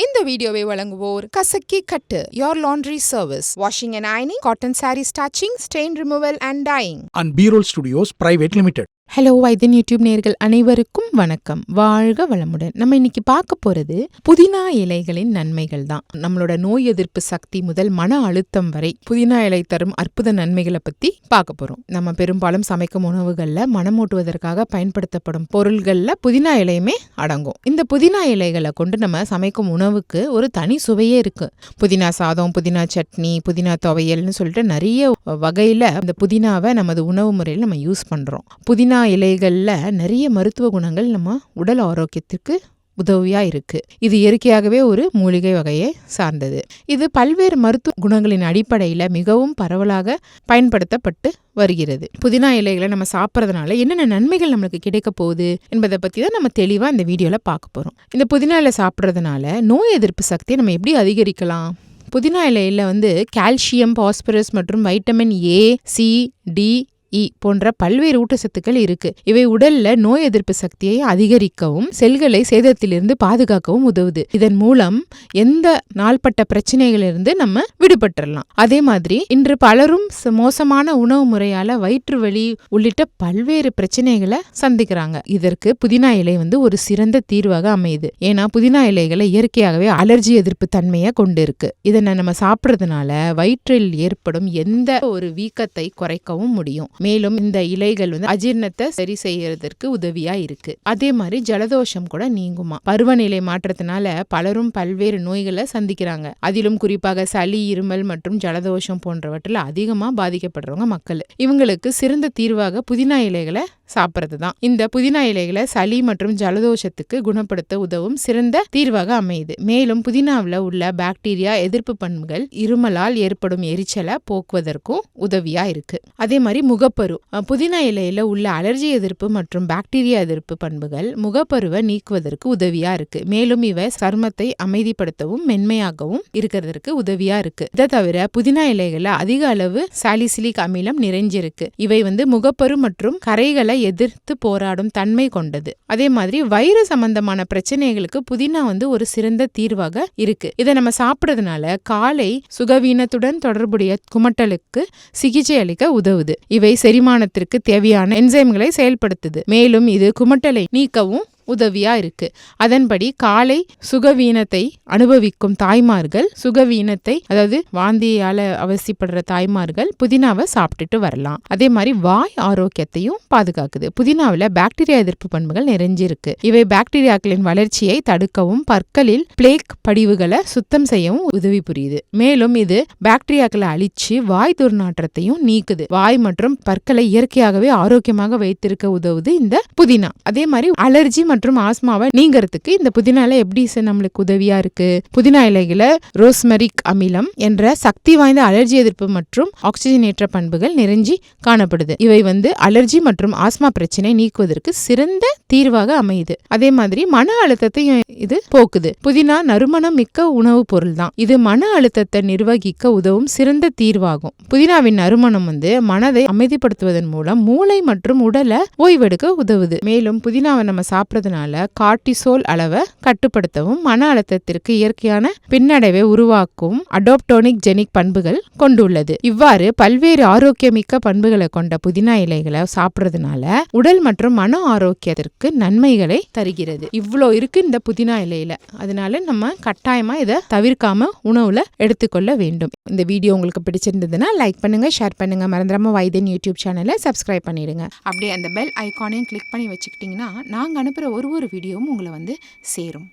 இந்த வீடியோவை வழங்குவோர் கசக்கி கட்டு your laundry service washing and ironing cotton saree starching stain removal and dyeing and B-Roll Studios Private Limited. Hello வைத்தியன் YouTube நேயர்கள் அனைவருக்கும் வணக்கம். வாழ்க வளமுடன். நம்ம இன்னைக்கு பார்க்க போறது புதினா இலைகளின் நன்மைகள் தான். நம்மளோட நோய் எதிர்ப்பு சக்தி முதல் மன அழுத்தம் வரை புதினா இலை தரும் அற்புத நன்மைகளை பத்தி பார்க்க போறோம். நம்ம பெரும்பாலும் சமைக்கும் உணவுகள்ல மனமூட்டுவதற்காக பயன்படுத்தப்படும் பொருள்கள்ல புதினா இலையுமே அடங்கும். இந்த புதினா இலைகளை கொண்டு நம்ம சமைக்கும் உணவுக்கு ஒரு தனி சுவையே இருக்கு. புதினா சாதம், புதினா சட்னி, புதினா துவையல்னு சொல்லிட்டு நிறைய வகையில இந்த புதினாவை நமது உணவு முறையில் நம்ம யூஸ் பண்றோம். புதினா இலைகள்ல நிறைய மருத்துவ குணங்கள் நம்ம உடல் ஆரோக்கியத்திற்கு உதவியா இருக்கு. இது இயற்கையாகவே ஒரு மூலிகை வகையை சார்ந்தது. இது பல்வேறு மருத்துவ குணங்களின் அடிப்படையில மிகவும் பரவலாக பயன்படுத்தப்பட்டு வருகிறது. புதினா இலைகளை நம்ம சாப்பிட்றதுனால என்னென்ன நன்மைகள் நம்மளுக்கு கிடைக்க போகுது என்பதை பத்தி தான் நம்ம தெளிவா இந்த வீடியோல பார்க்க போறோம். இந்த புதினா இலை சாப்பிட்றதுனால நோய் எதிர்ப்பு சக்தியை நம்ம எப்படி அதிகரிக்கலாம்? புதினா இலையில கால்சியம், பாஸ்பரஸ் மற்றும் வைட்டமின் ஏ, சி, டி, இ போன்ற பல்வேறு ஊட்டச்சத்துக்கள் இருக்கு. இவை உடல்ல நோய் எதிர்ப்பு சக்தியை அதிகரிக்கவும் செல்களை சேதத்திலிருந்து பாதுகாக்கவும் உதவுது. இதன் மூலம் எந்த நாள்பட்ட பிரச்சனைகளிலிருந்து நம்ம விடுபட்டுறலாம். அதே மாதிரி இன்று பலரும் மோசமான உணவு முறையால வயிற்று வலி உள்ளிட்ட பல்வேறு பிரச்சனைகளை சந்திக்கிறாங்க. இதற்கு புதினா இலை ஒரு சிறந்த தீர்வாக அமையுது. ஏன்னா புதினா இலைகளை இயற்கையாகவே அலர்ஜி எதிர்ப்பு தன்மையை கொண்டு இருக்கு. இதனை நம்ம சாப்பிட்றதுனால வயிற்றில் ஏற்படும் எந்த ஒரு வீக்கத்தை குறைக்கவும் முடியும். மேலும் இந்த இலைகள் அஜீரணத்தை சரி செய்யறதற்கு உதவியா இருக்கு. அதே மாதிரி ஜலதோஷம் கூட நீங்குமா. பருவநிலை மாற்றத்தினால பலரும் பல்வேறு நோய்களை சந்திக்கிறாங்க. அதிலும் குறிப்பாக சளி, இருமல் மற்றும் ஜலதோஷம் போன்றவற்றில் அதிகமா பாதிக்கப்படுறவங்க மக்கள். இவங்களுக்கு சிறந்த தீர்வாக புதினா இலைகளை சாப்பிட்றதுதான். இந்த புதினா இலைகளை சளி மற்றும் ஜலதோஷத்துக்கு குணப்படுத்த உதவும் சிறந்த தீர்வாக அமையுது. மேலும் புதினாவில் உள்ள பாக்டீரியா எதிர்ப்பு பண்புகள் இருமலால் ஏற்படும் எரிச்சலை போக்குவதற்கும் உதவியா இருக்கு. அதே மாதிரி முகப்பரு, புதினா இலையில உள்ள அலர்ஜி எதிர்ப்பு மற்றும் பாக்டீரியா எதிர்ப்பு பண்புகள் முகப்பருவை நீக்குவதற்கு உதவியா இருக்கு. மேலும் இவை சருமத்தை அமைதிப்படுத்தவும் மென்மையாகவும் இருக்கிறதுக்கு உதவியா இருக்கு. இதை தவிர புதினா இலைகள்ல அதிக அளவு சாலிசிலிக் அமிலம் நிறைஞ்சிருக்கு. இவை முகப்பரு மற்றும் கரைகளை எதிர்த்து போராடும் தன்மை கொண்டது. அதே மாதிரி வயிறு சம்பந்தமான பிரச்சனைகளுக்கு புதினா ஒரு சிறந்த தீர்வாக இருக்கு. இதை நம்ம சாப்பிட்றதுனால காலை சுகவீனத்துடன் தொடர்புடைய குமட்டலுக்கு சிகிச்சை அளிக்க உதவுது. இவை செரிமானத்திற்கு தேவையான என்சைம்களை செயல்படுத்துது. மேலும் இது குமட்டலை நீக்கவும் உதவியா இருக்கு. அதன்படி காலை சுகவீனத்தை அனுபவிக்கும் தாய்மார்கள், சுகவீனத்தை அதாவது வாந்தியால அவசியப்படுற தாய்மார்கள் புதினாவை சாப்பிட்டுட்டு வரலாம். அதே மாதிரி வாய் ஆரோக்கியத்தையும் பாதுகாக்குது. புதினாவில் பாக்டீரியா எதிர்ப்பு பண்புகள் நிறைஞ்சிருக்கு. இவை பாக்டீரியாக்களின் வளர்ச்சியை தடுக்கவும் பற்களில் பிளேக் படிவுகளை சுத்தம் செய்யவும் உதவி புரியுது. மேலும் இது பாக்டீரியாக்களை அழிச்சு வாய் துர்நாற்றத்தையும் நீக்குது. வாய் மற்றும் பற்களை இயற்கையாகவே ஆரோக்கியமாக வைத்திருக்க உதவுது இந்த புதினா. அதே மாதிரி அலர்ஜி மற்றும் ஆஸ்மாவை நீங்கிறதுக்கு இந்த புதினா இலை எப்படி நம்மளுக்கு உதவியா இருக்கு? புதினா இலைகளை ரோஸ்மெரிக் அமிலம் என்ற சக்தி வாய்ந்த அலர்ஜி எதிர்ப்பு மற்றும் ஆக்சிஜனேற்ற பண்புகள் நிறைஞ்சி காணப்படுது. இவை அலர்ஜி மற்றும் ஆஸ்மா பிரச்சனை நீக்குவதற்கு சிறந்த தீர்வாக அமையுது. அதே மாதிரி மன அழுத்தத்தையும் இது போக்குது. புதினா நறுமணம் மிக்க உணவுப் பொருள் தான். இது மன அழுத்தத்தை நிர்வகிக்க உதவும் சிறந்த தீர்வாகும். புதினாவின் நறுமணம் மனதை அமைதிப்படுத்துவதன் மூலம் மூளை மற்றும் உடலை ஓய்வெடுக்க உதவுது. மேலும் புதினாவை நம்ம சாப்பிட்றதுனால கார்டிசோல் அளவை கட்டுப்படுத்தவும் மன அழுத்தத்திற்கு இயற்கையான பின்னடைவை உருவாக்கும் அடாப்டோனிக் ஜெனிக் பண்புகள் கொண்டுள்ளது. இவ்வாறு பல்வேறு ஆரோக்கியமிக்க பண்புகளை கொண்ட புதினா இலைகளை சாப்பிட்றதுனால உடல் மற்றும் மன ஆரோக்கியத்திற்கு நன்மைகளை தருகிறது. இவ்வளோ இருக்கு இந்த புதினா இலையில. அதனால நம்ம கட்டாயமா இதை தவிர்க்காம உணவுல எடுத்துக்கொள்ள வேண்டும். இந்த வீடியோ உங்களுக்கு பிடிச்சிருந்ததுன்னா லைக் பண்ணுங்க, ஷேர் பண்ணுங்க. மறந்துடாம வைத்தியன் யூடியூப் சேனலை சப்ஸ்கிரைப் பண்ணிடுங்க. அப்படியே அந்த பெல் ஐகானையும் கிளிக் பண்ணி வச்சுக்கிட்டீங்கன்னா நாங்க அனுப்புற ஒரு வீடியோவும் உங்களை சேரும்.